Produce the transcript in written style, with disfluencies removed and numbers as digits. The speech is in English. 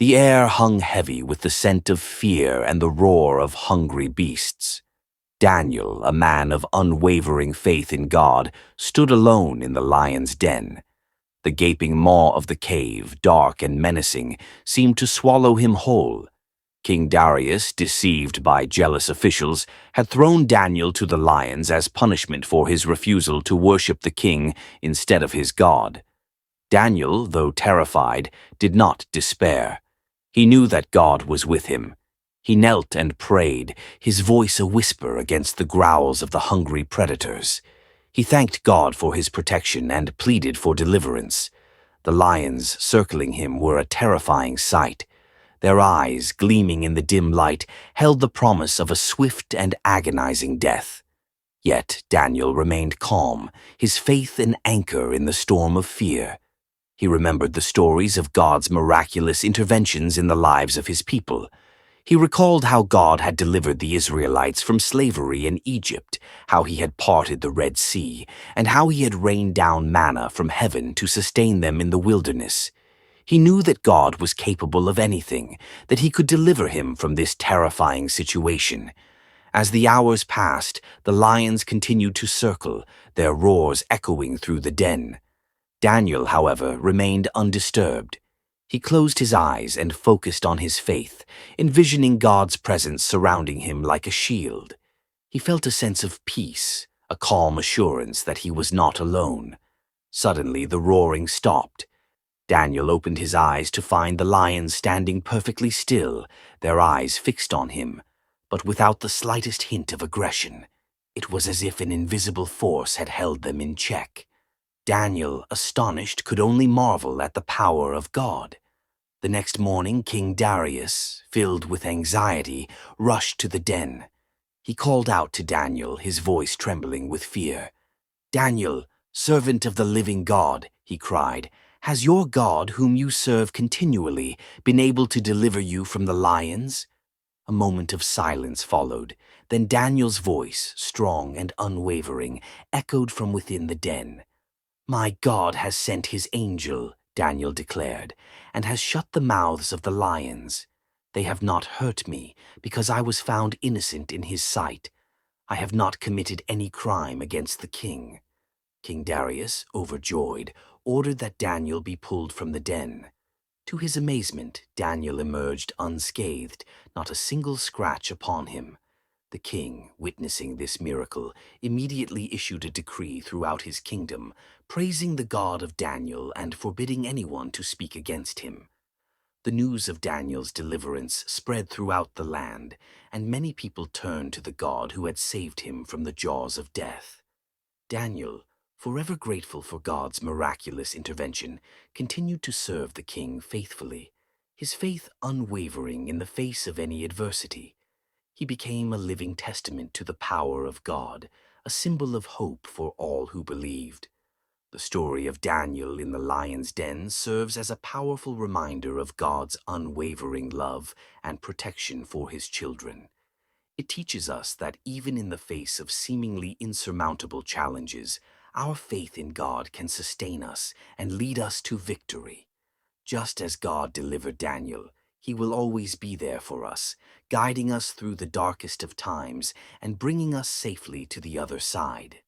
The air hung heavy with the scent of fear and the roar of hungry beasts. Daniel, a man of unwavering faith in God, stood alone in the lion's den. The gaping maw of the cave, dark and menacing, seemed to swallow him whole. King Darius, deceived by jealous officials, had thrown Daniel to the lions as punishment for his refusal to worship the king instead of his God. Daniel, though terrified, did not despair. He knew that God was with him. He knelt and prayed, his voice a whisper against the growls of the hungry predators. He thanked God for his protection and pleaded for deliverance. The lions circling him were a terrifying sight. Their eyes, gleaming in the dim light, held the promise of a swift and agonizing death. Yet Daniel remained calm, his faith an anchor in the storm of fear. He remembered the stories of God's miraculous interventions in the lives of his people. He recalled how God had delivered the Israelites from slavery in Egypt, how he had parted the Red Sea, and how he had rained down manna from heaven to sustain them in the wilderness. He knew that God was capable of anything, that he could deliver him from this terrifying situation. As the hours passed, the lions continued to circle, their roars echoing through the den. Daniel, however, remained undisturbed. He closed his eyes and focused on his faith, envisioning God's presence surrounding him like a shield. He felt a sense of peace, a calm assurance that he was not alone. Suddenly, the roaring stopped. Daniel opened his eyes to find the lions standing perfectly still, their eyes fixed on him, but without the slightest hint of aggression. It was as if an invisible force had held them in check. Daniel, astonished, could only marvel at the power of God. The next morning, King Darius, filled with anxiety, rushed to the den. He called out to Daniel, his voice trembling with fear. "Daniel, servant of the living God," he cried, "has your God, whom you serve continually, been able to deliver you from the lions?" A moment of silence followed. Then Daniel's voice, strong and unwavering, echoed from within the den. "My God has sent his angel," Daniel declared, "and has shut the mouths of the lions. They have not hurt me, because I was found innocent in his sight. I have not committed any crime against the king." King Darius, overjoyed, ordered that Daniel be pulled from the den. To his amazement, Daniel emerged unscathed, not a single scratch upon him. The king, witnessing this miracle, immediately issued a decree throughout his kingdom, praising the God of Daniel and forbidding anyone to speak against him. The news of Daniel's deliverance spread throughout the land, and many people turned to the God who had saved him from the jaws of death. Daniel, forever grateful for God's miraculous intervention, continued to serve the king faithfully, his faith unwavering in the face of any adversity. He became a living testament to the power of God, a symbol of hope for all who believed. The story of Daniel in the lion's den serves as a powerful reminder of God's unwavering love and protection for his children. It teaches us that even in the face of seemingly insurmountable challenges, our faith in God can sustain us and lead us to victory. Just as God delivered Daniel, he will always be there for us, guiding us through the darkest of times and bringing us safely to the other side.